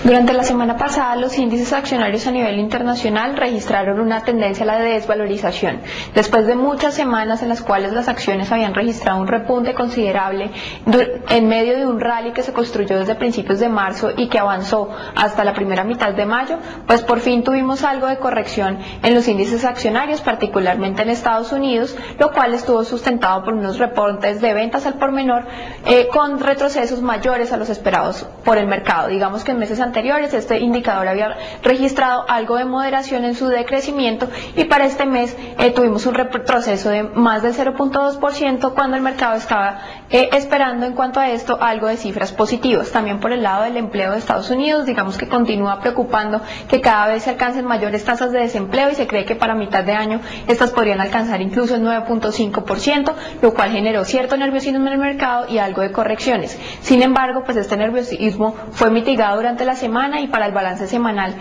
Durante la semana pasada, los índices accionarios a nivel internacional registraron una tendencia a la desvalorización. Después de muchas semanas en las cuales las acciones habían registrado un repunte considerable en medio de un rally que se construyó desde principios de marzo y que avanzó hasta la primera mitad de mayo, pues por fin tuvimos algo de corrección en los índices accionarios, particularmente en Estados Unidos, lo cual estuvo sustentado por unos reportes de ventas al por menor con retrocesos mayores a los esperados por el mercado. Digamos que en meses anteriores este indicador había registrado algo de moderación en su decrecimiento y para este mes tuvimos un retroceso de más del 0.2% cuando el mercado estaba esperando en cuanto a esto algo de cifras positivas. También por el lado del empleo de Estados Unidos, digamos que continúa preocupando que cada vez se alcancen mayores tasas de desempleo y se cree que para mitad de año estas podrían alcanzar incluso el 9.5%, lo cual generó cierto nerviosismo en el mercado y algo de correcciones. Sin embargo, pues este nerviosismo fue mitigado durante la semana y para el balance semanal,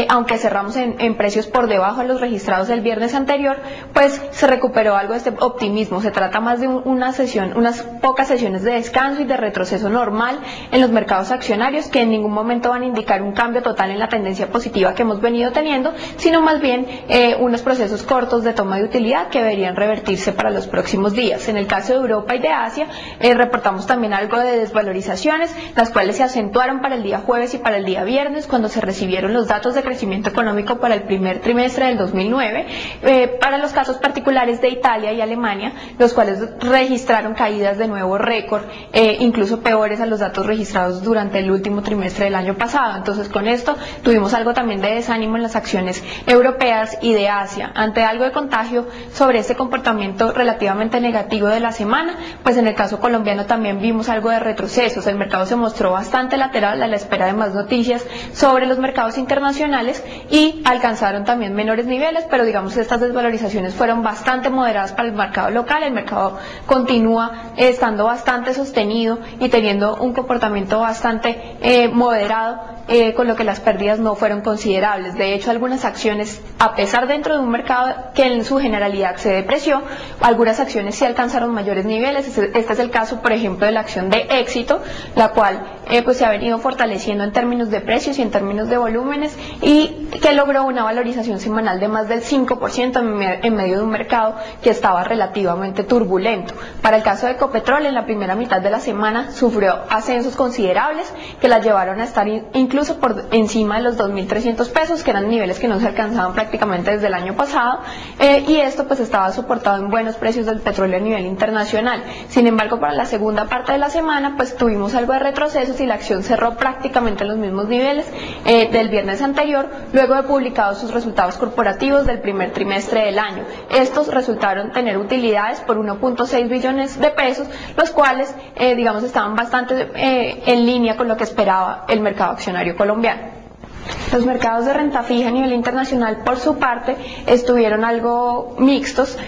aunque cerramos en precios por debajo de los registrados del viernes anterior, pues se recuperó algo de este optimismo. Se trata más de unas pocas sesiones de descanso y de retroceso normal en los mercados accionarios que en ningún momento van a indicar un cambio total en la tendencia positiva que hemos venido teniendo, sino más bien unos procesos cortos de toma de utilidad que deberían revertirse para los próximos días. En el caso de Europa y de Asia, reportamos también algo de desvalorizaciones, las cuales se acentuaron para el día jueves y para el día viernes cuando se recibieron los datos de crecimiento económico para el primer trimestre del 2009, para los casos particulares de Italia y Alemania, los cuales registraron caídas de nuevo récord, incluso peores a los datos registrados durante el último trimestre del año pasado. Entonces con esto tuvimos algo también de desánimo en las acciones europeas y de Asia. Ante algo de contagio sobre este comportamiento relativamente negativo de la semana, pues en el caso colombiano también vimos algo de retrocesos. El mercado se mostró bastante lateral a la espera de más noticias sobre los mercados internacionales y alcanzaron también menores niveles, pero digamos estas desvalorizaciones fueron bastante moderadas para el mercado local. El mercado continúa estando bastante sostenido y teniendo un comportamiento bastante moderado, con lo que las pérdidas no fueron considerables. De hecho, algunas acciones, a pesar dentro de un mercado que en su generalidad se depreció, algunas acciones sí alcanzaron mayores niveles. Este es el caso, por ejemplo, de la acción de Éxito, la cual pues se ha venido fortaleciendo en términos de precios y en términos de volúmenes y que logró una valorización semanal de más del 5% en medio de un mercado que estaba relativamente turbulento. Para el caso de Ecopetrol, en la primera mitad de la semana sufrió ascensos considerables que la llevaron a estar incluso por encima de los 2.300 pesos, que eran niveles que no se alcanzaban prácticamente desde el año pasado, y esto pues estaba soportado en buenos precios del petróleo a nivel internacional. Sin embargo, para la segunda parte de la semana pues tuvimos algo de retrocesos y la acción cerró prácticamente en los mismos niveles del viernes anterior, luego de publicados sus resultados corporativos del primer trimestre del año. Estos resultaron tener utilidades por 1.6 billones de pesos, los cuales digamos estaban bastante en línea con lo que esperaba el mercado accionario colombiano. Los mercados de renta fija a nivel internacional, por su parte, estuvieron algo mixtos,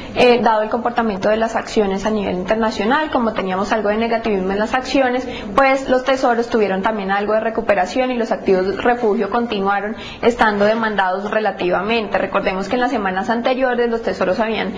dado el comportamiento de las acciones a nivel internacional. Como teníamos algo de negativismo en las acciones, pues los tesoros tuvieron también algo de recuperación y los activos refugio continuaron estando demandados relativamente. Recordemos que en las semanas anteriores los tesoros habían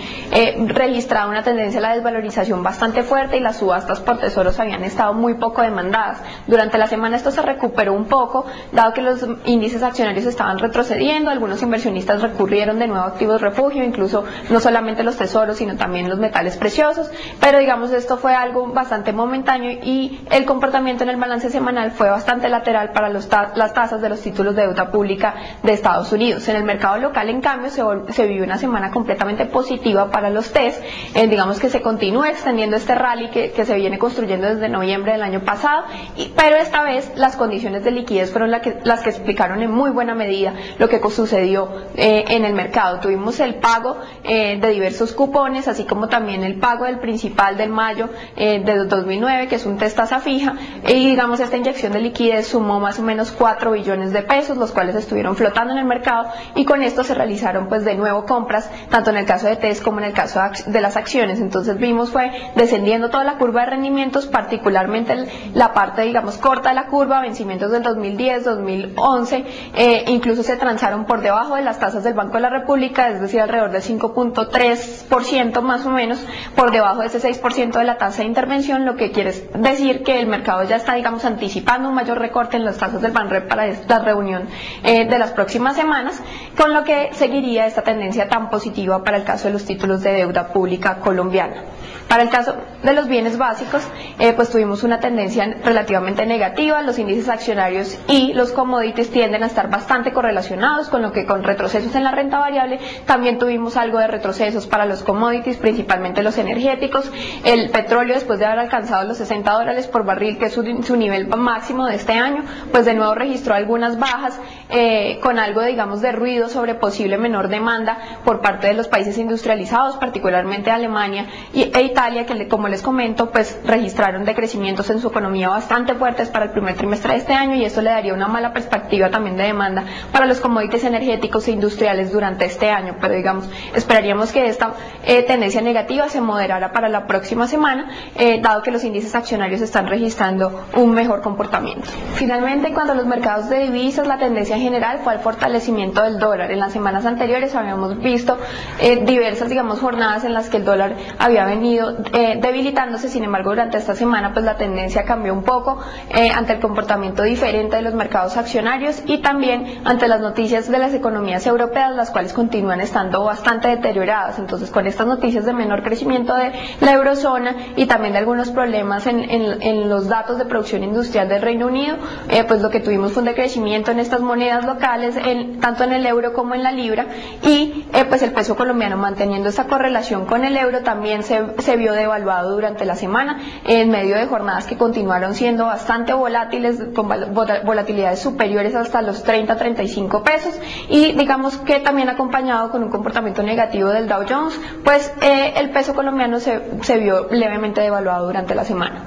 registrado una tendencia a la desvalorización bastante fuerte y las subastas por tesoros habían estado muy poco demandadas. Durante la semana esto se recuperó un poco, dado que los índices accionarios estaban retrocediendo. Algunos inversionistas recurrieron de nuevo a activos refugio, incluso no solamente los tesoros sino también los metales preciosos, pero digamos esto fue algo bastante momentáneo y el comportamiento en el balance semanal fue bastante lateral para las tasas de los títulos de deuda pública de Estados Unidos. En el mercado local, en cambio, se vivió una semana completamente positiva para los TES. Digamos que se continúa extendiendo este rally que se viene construyendo desde noviembre del año pasado, pero esta vez las condiciones de liquidez fueron las que explicaron en muy buena medida lo que sucedió en el mercado. Tuvimos el pago de diversos cupones, así como también el pago del principal del mayo de 2009, que es un TES tasa fija, y digamos esta inyección de liquidez sumó más o menos 4 billones de pesos, los cuales estuvieron flotando en el mercado, y con esto se realizaron pues de nuevo compras, tanto en el caso de TES como en el caso de las acciones. Entonces vimos fue descendiendo toda la curva de rendimientos, particularmente la parte digamos corta de la curva, vencimientos del 2010, 2011, incluso se transaron por debajo de las tasas del Banco de la República, es decir, alrededor del 5.3% más o menos, por debajo de ese 6% de la tasa de intervención, lo que quiere decir que el mercado ya está, digamos, anticipando un mayor recorte en las tasas del Banrep para esta reunión de las próximas semanas, con lo que seguiría esta tendencia tan positiva para el caso de los títulos de deuda pública colombiana. Para el caso de los bienes básicos, pues tuvimos una tendencia relativamente negativa. Los índices accionarios y los commodities tienden a estar bastante correlacionados, con lo que con retrocesos en la renta variable también tuvimos algo de retrocesos para los commodities, principalmente los energéticos. El petróleo, después de haber alcanzado los $60 por barril, que es su nivel máximo de este año, pues de nuevo registró algunas bajas, con algo, digamos, de ruido sobre posible menor demanda por parte de los países industrializados, particularmente Alemania e Italia, que como les comento, pues registraron decrecimientos en su economía bastante fuertes para el primer trimestre de este año, y esto le daría una mala perspectiva también de demanda para los commodities energéticos e industriales durante este año. Pero digamos, esperaríamos que esta tendencia negativa se moderara para la próxima semana, dado que los índices accionarios están registrando un mejor comportamiento. Finalmente, en cuanto a los mercados de divisas, la tendencia general fue al fortalecimiento del dólar. En las semanas anteriores habíamos visto diversas, digamos, jornadas en las que el dólar había venido debilitándose. Sin embargo, durante esta semana pues la tendencia cambió un poco ante el comportamiento diferente de los mercados accionarios y también ante las noticias de las economías europeas, las cuales continúan estando bastante deterioradas. Entonces, con estas noticias de menor crecimiento de la eurozona y también de algunos problemas en los datos de producción industrial del Reino Unido, pues lo que tuvimos fue un decrecimiento en estas monedas locales, tanto en el euro como en la libra, y pues el peso colombiano, manteniendo esa correlación con el euro, también se vio devaluado durante la semana, en medio de jornadas que continuaron siendo bastante volátiles, con volatilidades superiores hasta los 30-35 pesos, y digamos que también acompañado con un comportamiento negativo del Dow Jones, pues el peso colombiano se vio levemente devaluado durante la semana.